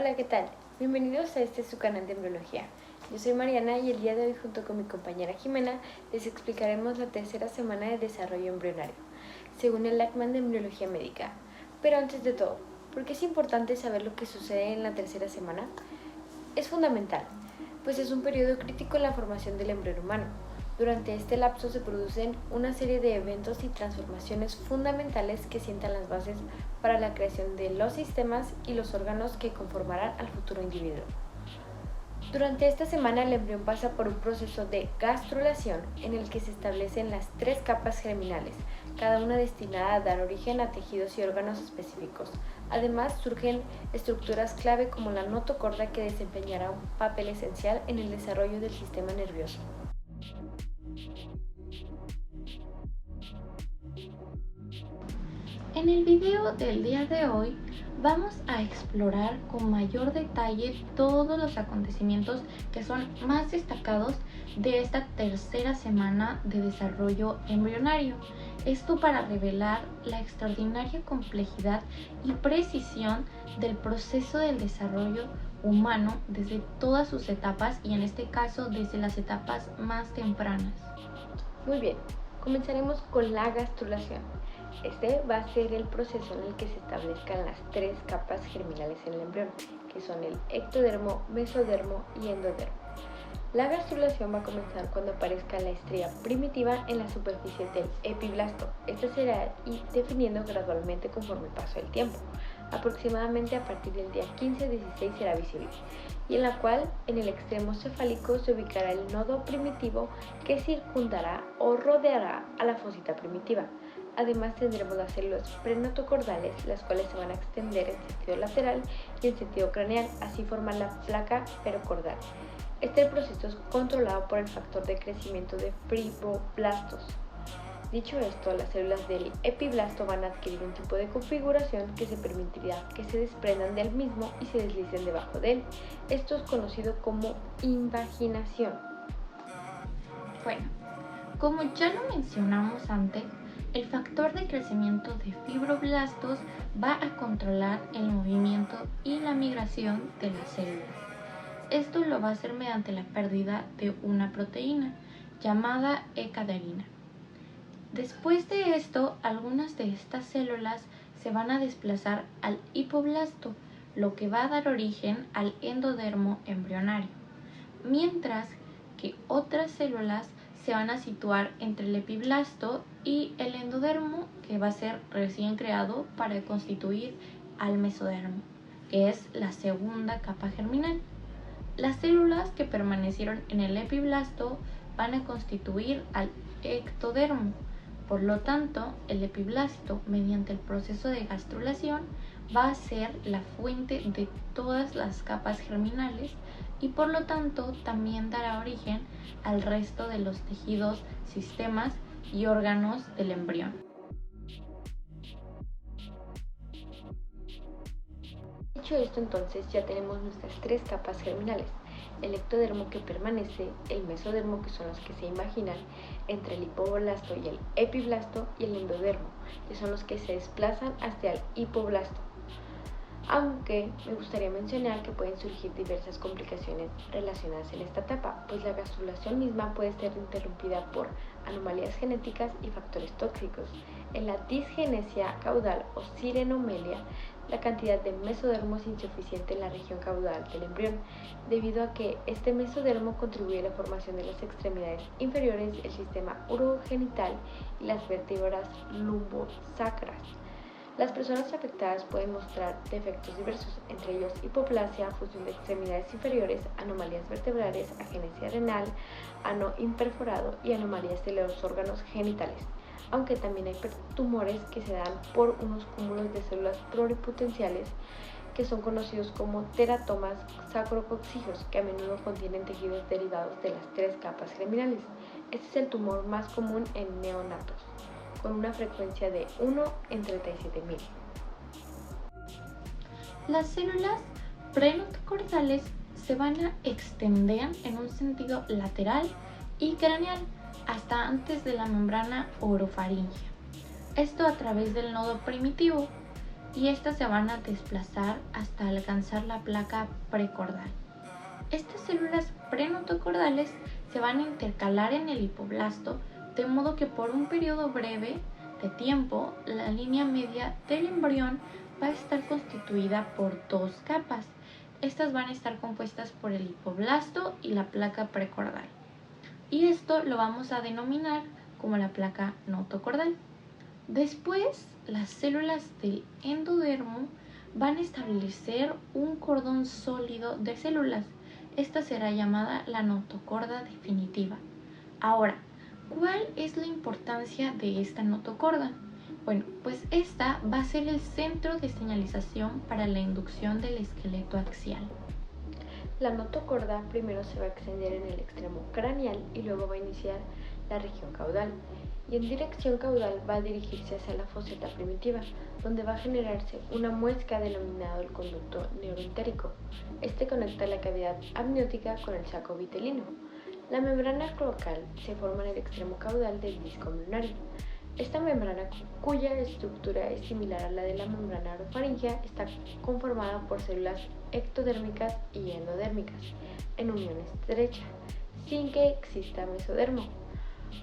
Hola, ¿qué tal? Bienvenidos a su canal de embriología. Yo soy Mariana y el día de hoy junto con mi compañera Jimena les explicaremos la tercera semana de desarrollo embrionario, según el Lachman de Embriología Médica. Pero antes de todo, ¿por qué es importante saber lo que sucede en la tercera semana? Es fundamental, pues es un periodo crítico en la formación del embrión humano. Durante este lapso se producen una serie de eventos y transformaciones fundamentales que sientan las bases para la creación de los sistemas y los órganos que conformarán al futuro individuo. Durante esta semana el embrión pasa por un proceso de gastrulación en el que se establecen las 3 capas germinales, cada una destinada a dar origen a tejidos y órganos específicos. Además surgen estructuras clave como la notocorda que desempeñará un papel esencial en el desarrollo del sistema nervioso. En el video del día de hoy vamos a explorar con mayor detalle todos los acontecimientos que son más destacados de esta tercera semana de desarrollo embrionario. Esto para revelar la extraordinaria complejidad y precisión del proceso del desarrollo humano desde todas sus etapas y en este caso desde las etapas más tempranas. Muy bien, comenzaremos con la gastrulación. Este va a ser el proceso en el que se establezcan las 3 capas germinales en el embrión, que son el ectodermo, mesodermo y endodermo. La gastrulación va a comenzar cuando aparezca la estría primitiva en la superficie del epiblasto. Esta se irá definiendo gradualmente conforme el paso del tiempo. Aproximadamente a partir del día 15 o 16 será visible, y en la cual en el extremo cefálico se ubicará el nodo primitivo que circundará o rodeará a la fosita primitiva. Además tendremos las células prenotocordales, las cuales se van a extender en sentido lateral y en sentido craneal, así forman la placa perocordal. Este proceso es controlado por el factor de crecimiento de fibroblastos. Dicho esto, las células del epiblasto van a adquirir un tipo de configuración que se permitirá que se desprendan del mismo y se deslicen debajo de él. Esto es conocido como invaginación. Bueno, como ya lo mencionamos antes, el factor de crecimiento de fibroblastos va a controlar el movimiento y la migración de las células. Esto lo va a hacer mediante la pérdida de una proteína llamada E-caderina. Después de esto, algunas de estas células se van a desplazar al hipoblasto, lo que va a dar origen al endodermo embrionario, mientras que otras células se van a situar entre el epiblasto y el endodermo, que va a ser recién creado para constituir al mesodermo, que es la segunda capa germinal. Las células que permanecieron en el epiblasto van a constituir al ectodermo. Por lo tanto, el epiblasto, mediante el proceso de gastrulación, va a ser la fuente de todas las capas germinales y por lo tanto también dará origen al resto de los tejidos, sistemas y órganos del embrión. Dicho esto, entonces ya tenemos nuestras 3 capas germinales: el ectodermo, que permanece, el mesodermo, que son los que se imaginan entre el hipoblasto y el epiblasto, y el endodermo, que son los que se desplazan hacia el hipoblasto. Aunque me gustaría mencionar que pueden surgir diversas complicaciones relacionadas en esta etapa, pues la gastrulación misma puede ser interrumpida por anomalías genéticas y factores tóxicos. En la disgenesia caudal o sirenomelia, la cantidad de mesodermo es insuficiente en la región caudal del embrión, debido a que este mesodermo contribuye a la formación de las extremidades inferiores, el sistema urogenital y las vértebras lumbosacras. Las personas afectadas pueden mostrar defectos diversos, entre ellos hipoplasia, fusión de extremidades inferiores, anomalías vertebrales, agenesia renal, ano imperforado y anomalías de los órganos genitales, aunque también hay tumores que se dan por unos cúmulos de células pluripotenciales que son conocidos como teratomas sacrococcígeos, que a menudo contienen tejidos derivados de las 3 capas germinales. Este es el tumor más común en neonatos, con una frecuencia de 1 en 37.000. Las células prenotocordales se van a extender en un sentido lateral y craneal hasta antes de la membrana orofaringea. Esto a través del nodo primitivo. y estas se van a desplazar hasta alcanzar la placa precordal. Estas células prenotocordales se van a intercalar en el hipoblasto, de modo que por un periodo breve de tiempo la línea media del embrión va a estar constituida por dos capas. Estas van a estar compuestas por el hipoblasto y la placa precordal. Y esto lo vamos a denominar como la placa notocordal. Después, las células del endodermo van a establecer un cordón sólido de células. Esta será llamada la notocorda definitiva. Ahora, ¿cuál es la importancia de esta notocorda? Bueno, pues esta va a ser el centro de señalización para la inducción del esqueleto axial. La notocorda primero se va a extender en el extremo craneal y luego va a iniciar la región caudal. Y en dirección caudal va a dirigirse hacia la foseta primitiva, donde va a generarse una muesca denominado el conducto neuroentérico. Este conecta la cavidad amniótica con el saco vitelino. La membrana cloacal se forma en el extremo caudal del disco embrionario. Esta membrana, cuya estructura es similar a la de la membrana orofaringea, está conformada por células ectodérmicas y endodérmicas en unión estrecha, sin que exista mesodermo.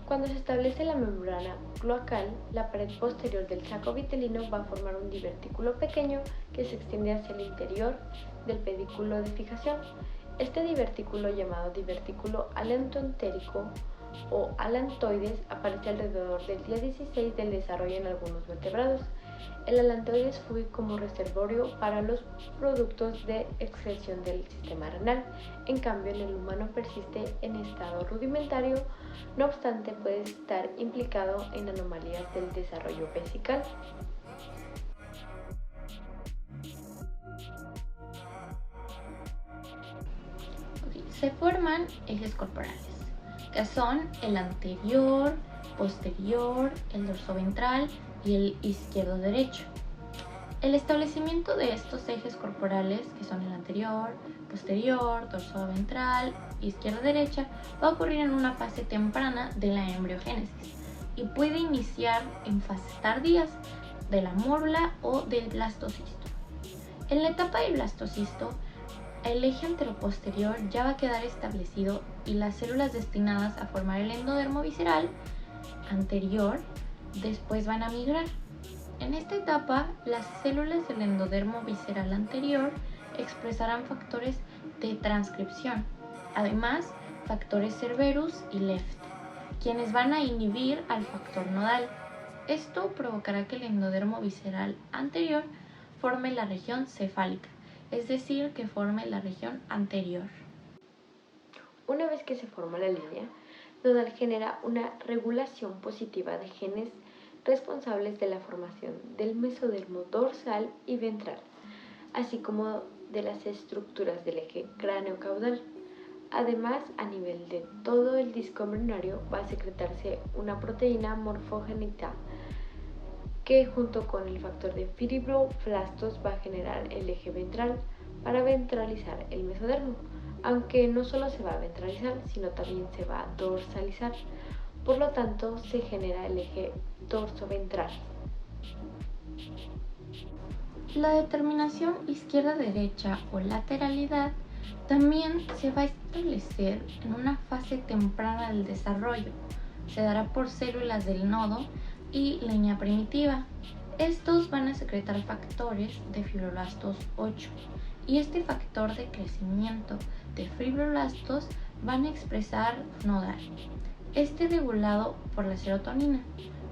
Cuando se establece la membrana cloacal, la pared posterior del saco vitelino va a formar un divertículo pequeño que se extiende hacia el interior del pedículo de fijación. Este divertículo, llamado divertículo alantoentérico o alantoides, aparece alrededor del día 16 del desarrollo en algunos vertebrados. El alantoides fue como reservorio para los productos de excreción del sistema renal. En cambio, en el humano persiste en estado rudimentario, no obstante puede estar implicado en anomalías del desarrollo vesical. Se forman ejes corporales, que son el anterior, posterior, el dorsoventral y el izquierdo-derecho. El establecimiento de estos ejes corporales, que son el anterior, posterior, dorsoventral, izquierda-derecha, va a ocurrir en una fase temprana de la embriogénesis y puede iniciar en fases tardías de la mórula o del blastocisto. En la etapa del blastocisto, el eje anteroposterior ya va a quedar establecido y las células destinadas a formar el endodermo visceral anterior después van a migrar. En esta etapa, las células del endodermo visceral anterior expresarán factores de transcripción, además factores Cerberus y Left, quienes van a inhibir al factor nodal. Esto provocará que el endodermo visceral anterior forme la región cefálica, es decir, que forme la región anterior. Una vez que se forma la línea, nodal genera una regulación positiva de genes responsables de la formación del mesodermo dorsal y ventral, así como de las estructuras del eje cráneo-caudal. Además, a nivel de todo el disco embrionario va a secretarse una proteína morfogénica que junto con el factor de fibroblastos va a generar el eje ventral para ventralizar el mesodermo, aunque no solo se va a ventralizar, sino también se va a dorsalizar. Por lo tanto, se genera el eje dorsoventral. La determinación izquierda-derecha o lateralidad también se va a establecer en una fase temprana del desarrollo. Se dará por células del nodo y línea primitiva. Estos van a secretar factores de fibroblastos 8 y este factor de crecimiento de fibroblastos van a expresar nodal. Este regulado por la serotonina.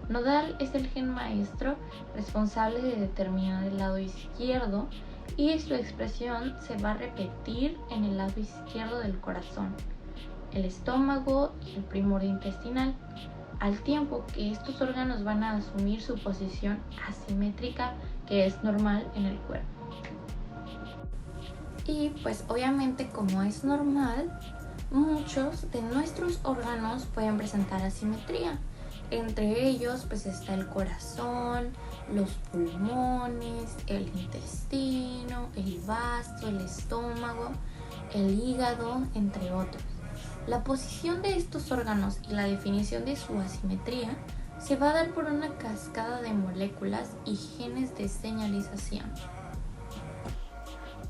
Nodal es el gen maestro responsable de determinar el lado izquierdo y su expresión se va a repetir en el lado izquierdo del corazón, el estómago y el primordio intestinal, al tiempo que estos órganos van a asumir su posición asimétrica que es normal en el cuerpo. Y pues obviamente, como es normal, muchos de nuestros órganos pueden presentar asimetría. Entre ellos pues está el corazón, los pulmones, el intestino, el vasto, el estómago, el hígado, entre otros. La posición de estos órganos y la definición de su asimetría se va a dar por una cascada de moléculas y genes de señalización.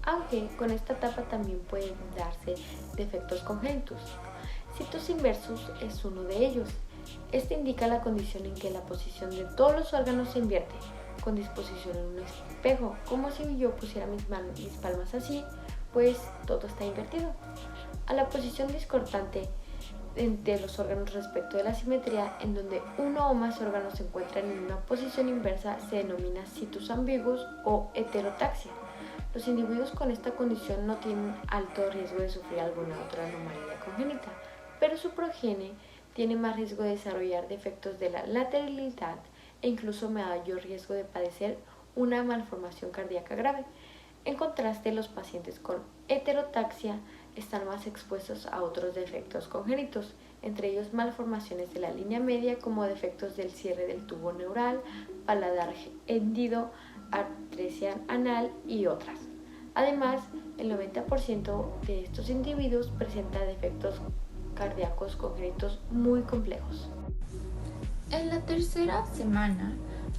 Aunque con esta etapa también pueden darse defectos congénitos. Citos inversus es uno de ellos. Este indica la condición en que la posición de todos los órganos se invierte, con disposición en un espejo, como si yo pusiera mis palmas así, pues todo está invertido. A la posición discordante de los órganos respecto de la simetría, en donde uno o más órganos se encuentran en una posición inversa, se denomina situs ambiguus o heterotaxia. Los individuos con esta condición no tienen alto riesgo de sufrir alguna otra anomalía congénita, pero su progenie tiene más riesgo de desarrollar defectos de la lateralidad e incluso mayor riesgo de padecer una malformación cardíaca grave. En contraste, los pacientes con heterotaxia están más expuestos a otros defectos congénitos, entre ellos malformaciones de la línea media como defectos del cierre del tubo neural, paladar hendido, atresia anal y otras. Además, el 90% de estos individuos presenta defectos cardíacos congénitos muy complejos. En la tercera semana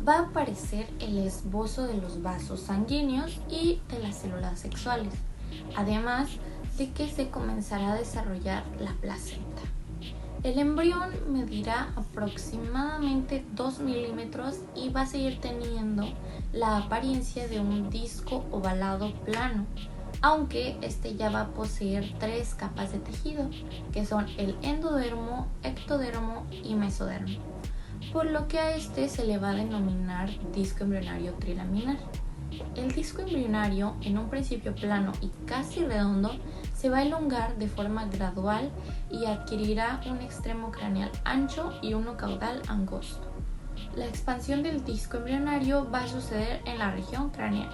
va a aparecer el esbozo de los vasos sanguíneos y de las células sexuales, además de que se comenzará a desarrollar la placenta. El embrión medirá aproximadamente 2 milímetros y va a seguir teniendo la apariencia de un disco ovalado plano, aunque este ya va a poseer 3 capas de tejido, que son el endodermo, ectodermo y mesodermo, por lo que a este se le va a denominar disco embrionario trilaminar. El disco embrionario, en un principio plano y casi redondo, se va a elongar de forma gradual y adquirirá un extremo craneal ancho y uno caudal angosto. La expansión del disco embrionario va a suceder en la región craneal.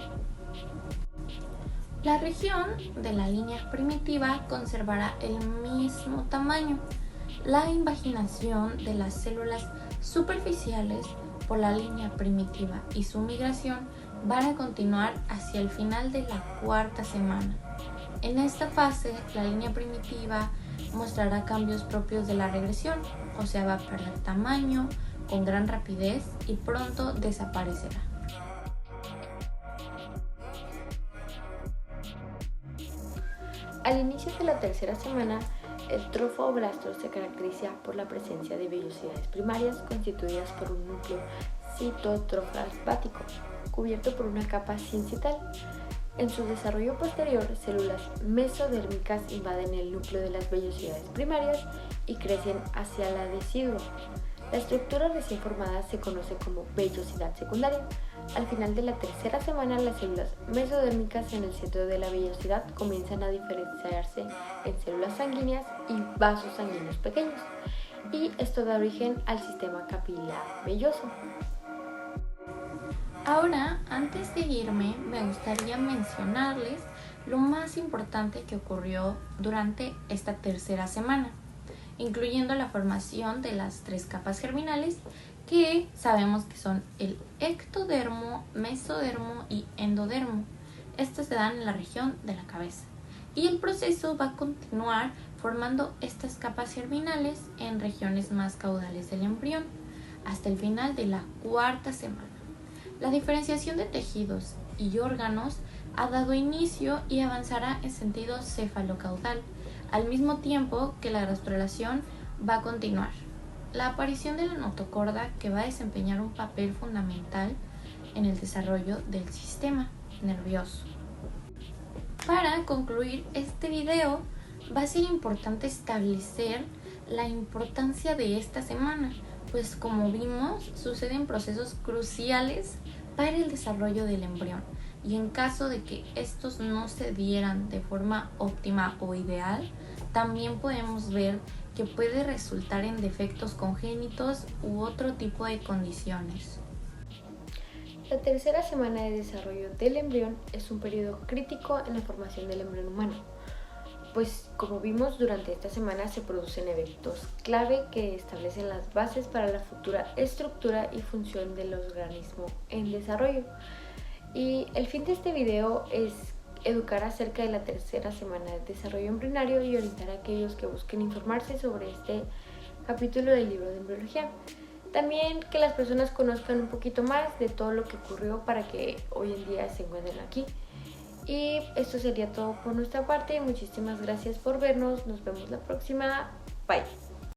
La región de la línea primitiva conservará el mismo tamaño. La invaginación de las células superficiales por la línea primitiva y su migración van a continuar hacia el final de la cuarta semana. En esta fase, la línea primitiva mostrará cambios propios de la regresión, o sea, va a perder tamaño con gran rapidez y pronto desaparecerá. Al inicio de la tercera semana, el trofoblasto se caracteriza por la presencia de vellosidades primarias constituidas por un núcleo citotrofosfático cubierto por una capa sincital. En su desarrollo posterior, células mesodérmicas invaden el núcleo de las vellosidades primarias y crecen hacia la decidua. La estructura recién formada se conoce como vellosidad secundaria. Al final de la tercera semana, las células mesodérmicas en el centro de la vellosidad comienzan a diferenciarse en células sanguíneas y vasos sanguíneos pequeños, y esto da origen al sistema capilar velloso. Ahora, antes de irme, me gustaría mencionarles lo más importante que ocurrió durante esta tercera semana, incluyendo la formación de las 3 capas germinales que sabemos que son el ectodermo, mesodermo y endodermo. Estos se dan en la región de la cabeza. Y el proceso va a continuar formando estas capas germinales en regiones más caudales del embrión, hasta el final de la cuarta semana. La diferenciación de tejidos y órganos ha dado inicio y avanzará en sentido cefalocaudal, al mismo tiempo que la gastrulación va a continuar. La aparición de la notocorda, que va a desempeñar un papel fundamental en el desarrollo del sistema nervioso. Para concluir este video, va a ser importante establecer la importancia de esta semana, pues como vimos, suceden procesos cruciales para el desarrollo del embrión, y en caso de que estos no se dieran de forma óptima o ideal, también podemos ver que puede resultar en defectos congénitos u otro tipo de condiciones. La tercera semana de desarrollo del embrión es un periodo crítico en la formación del embrión humano, pues como vimos, durante esta semana se producen eventos clave que establecen las bases para la futura estructura y función del organismo en desarrollo. Y el fin de este video es educar acerca de la tercera semana de desarrollo embrionario y orientar a aquellos que busquen informarse sobre este capítulo del libro de embriología. También que las personas conozcan un poquito más de todo lo que ocurrió para que hoy en día se encuentren aquí. Y esto sería todo por nuestra parte. Muchísimas gracias por vernos. Nos vemos la próxima. Bye.